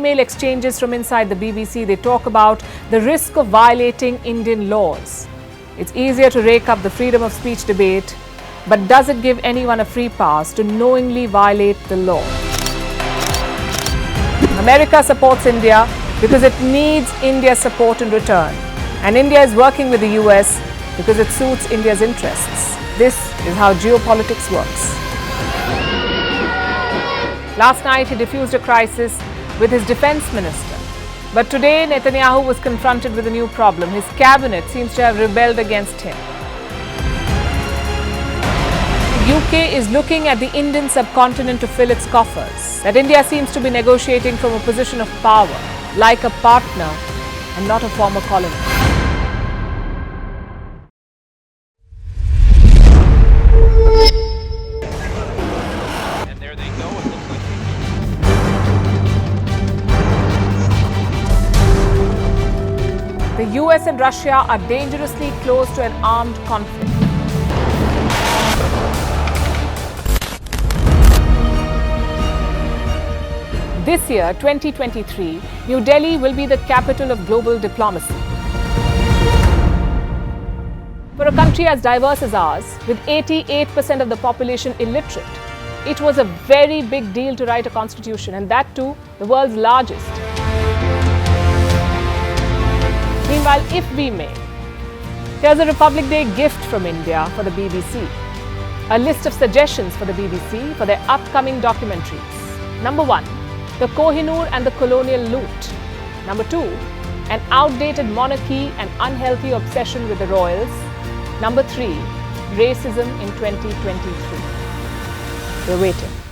Email exchanges from inside the BBC, they talk about the risk of violating Indian laws. It's easier to rake up the freedom of speech debate, but does it give anyone a free pass to knowingly violate the law? America supports India because it needs India's support in return. And India is working with the US because it suits India's interests. This is how geopolitics works. Last night, he diffused a crisis with his defense minister. But today, Netanyahu was confronted with a new problem. His cabinet seems to have rebelled against him. The UK is looking at the Indian subcontinent to fill its coffers. That India seems to be negotiating from a position of power, like a partner and not a former colony. The US and Russia are dangerously close to an armed conflict. This year, 2023, New Delhi will be the capital of global diplomacy. For a country as diverse as ours, with 88% of the population illiterate, it was a very big deal to write a constitution, and that too, the world's largest. Meanwhile, if we may, here's a Republic Day gift from India for the BBC. A list of suggestions for the BBC for their upcoming documentaries. Number 1, the Kohinoor and the colonial loot. Number 2, an outdated monarchy and unhealthy obsession with the royals. Number 3, racism in 2023. We're waiting.